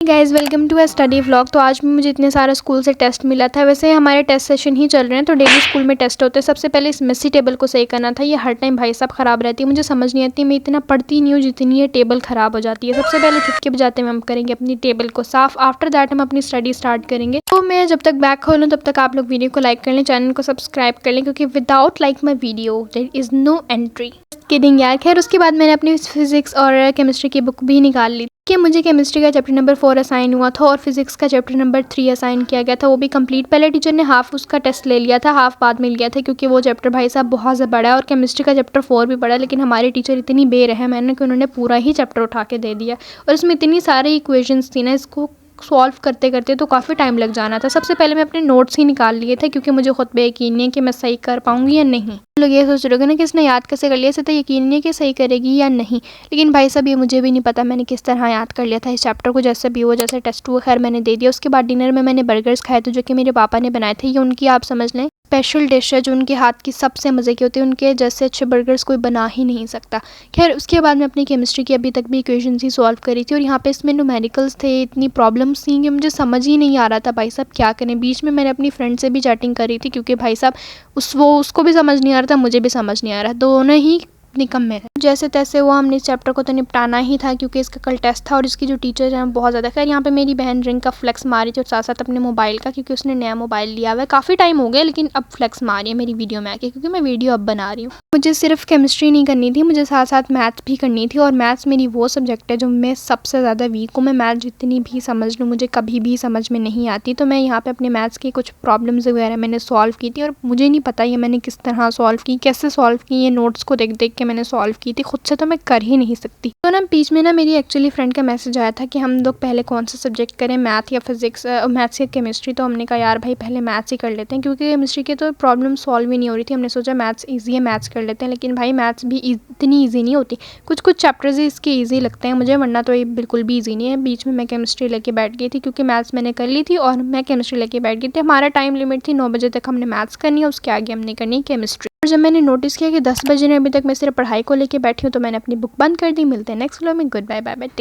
Guys welcome to a study vlog. तो आज भी मुझे इतने सारा स्कूल से टेस्ट मिला था। वैसे हमारे टेस्ट सेशन ही चल रहे हैं तो डेली स्कूल में टेस्ट होते हैं। सबसे पहले इस मेसी टेबल को सही करना था। ये हर टाइम भाई साहब ख़राब रहती है, मुझे समझ नहीं आती। मैं इतना पढ़ती नहीं हूँ जितनी ये टेबल ख़राब हो जाती है। सबसे पहले चुटकी बजाते हुए हम करेंगे अपनी टेबल को साफ़। आफ्टर दैट हम अपनी स्टडी स्टार्ट करेंगे। तो मैं जब तक बैक खोलूँ तब तक आप लोग वीडियो को लाइक कर लें, चैनल को सब्सक्राइब कर लें, क्योंकि without like my video there is no entry. Kidding यार। खैर उसके बाद मैंने अपनी फिजिक्स और केमिस्ट्री की बुक भी निकाल ली कि मुझे केमिस्ट्री का चैप्टर नंबर 4 असाइन हुआ था और फिजिक्स का चैप्टर नंबर 3 असाइन किया गया था, वो भी कंप्लीट। पहले टीचर ने हाफ उसका टेस्ट ले लिया था, हाफ बाद में लिया था, क्योंकि वो चैप्टर भाई साहब बहुत ज़्यादा बड़ा है और केमिस्ट्री का चैप्टर 4 भी बड़ा है। लेकिन हमारे टीचर इतनी बेरहम है ना कि उन्होंने पूरा ही चैप्टर उठा के दे दिया और इसमें इतनी सारी इक्वेशंस थी ना, इसको सॉल्व करते करते तो काफ़ी टाइम लग जाना था। सबसे पहले मैं अपने नोट्स ही निकाल लिए थे, क्योंकि मुझे खुद पे यकीन नहीं है कि मैं सही कर पाऊंगी या नहीं। लोग ये सोच रहे हो ना कि इसने याद कैसे कर लिया, इसे तो यकीन नहीं है कि सही करेगी या नहीं। लेकिन भाई साहब ये मुझे भी नहीं पता मैंने किस तरह याद कर लिया था इस चैप्टर को। जैसे भी वो जैसे टेस्ट हुआ, खैर मैंने दे दिया। उसके बाद डिनर में मैंने बर्गर्स खाए थे जो कि मेरे पापा ने बनाए थे। ये उनकी आप समझ लें स्पेशल डिश है जो उनके हाथ की सबसे मज़े की होती है। उनके जैसे अच्छे बर्गर्स कोई बना ही नहीं सकता। खैर उसके बाद मैं अपनी केमिस्ट्री की अभी तक भी इक्वेशंस ही सॉल्व करी थी और यहाँ पे इसमें न्यूमेरिकल्स थे, इतनी प्रॉब्लम्स थी कि मुझे समझ ही नहीं आ रहा था भाई साहब क्या करें। बीच में मैंने अपनी फ्रेंड से भी चैटिंग करी थी, क्योंकि भाई साहब उसको भी समझ नहीं आ रहा था, मुझे भी समझ नहीं आ रहा, दोनों ही निकम्मे थे। जैसे तैसे वो हमने इस चैप्टर को तो निपटाना ही था, क्योंकि इसका कल टेस्ट था और इसकी जो टीचर है बहुत ज़्यादा। खैर यहाँ पे मेरी बहन रिंग का फ्लेक्स मारी थी और साथ साथ अपने मोबाइल का, क्योंकि उसने नया मोबाइल लिया हुआ है। काफ़ी टाइम हो गया लेकिन अब फ्लेक्स मारी है मेरी वीडियो में आके, क्योंकि मैं वीडियो अब बना रही हूँ। मुझे सिर्फ केमिस्ट्री नहीं करनी थी, मुझे साथ साथ मैथ्स भी करनी थी। और मैथ्स मेरी वो सब्जेक्ट है जो मैं सबसे ज़्यादा वीक हूँ। मैं मैथ जितनी भी समझ लूँ मुझे कभी भी समझ में नहीं आती। तो मैं यहाँ पे अपने मैथ्स की कुछ प्रॉब्लम्स वगैरह मैंने सॉल्व की थी और मुझे नहीं पता ये मैंने किस तरह सॉल्व की, कैसे सॉल्व की। ये नोट्स को देख देख के मैंने सॉल्व की थी, खुद से तो मैं कर ही नहीं सकती। तो ना बीच में ना मेरी एक्चुअली फ्रेंड का मैसेज आया था कि हम लोग पहले कौन सा सब्जेक्ट करें, मैथ या फिजिक्स, मैथ्स या केमिस्ट्री। तो हमने कहा यार भाई पहले मैथ्स ही कर लेते हैं, क्योंकि केमिस्ट्री की तो प्रॉब्लम सॉल्व ही नहीं हो रही थी। हमने सोचा मैथ्स ईजी है, मैथ्स कर लेते हैं। लेकिन भाई मैथ्स भी इतनी ईजी नहीं होती, कुछ कुछ चैप्टर्स ही इसके ईजी लगते हैं मुझे, वरना तो ये बिल्कुल भी ईजी नहीं है। बीच में मैं केमिस्ट्री लेके बैठ गई थी, क्योंकि मैथ्स मैंने कर ली थी और मैं केमिस्ट्री लेके बैठ गई थी। हमारा टाइम लिमिट थी 9 बजे तक हमने मैथ्स करनी है, उसके आगे हमने करनी है केमिस्ट्री। और जब मैंने नोटिस किया कि 10 बजे ने अभी तक मैं सिर्फ पढ़ाई को लेके बैठी हूँ, तो मैंने अपनी बुक बंद कर दी। मिलते हैं नेक्स्ट वीडियो में। Good bye, bye bye, take.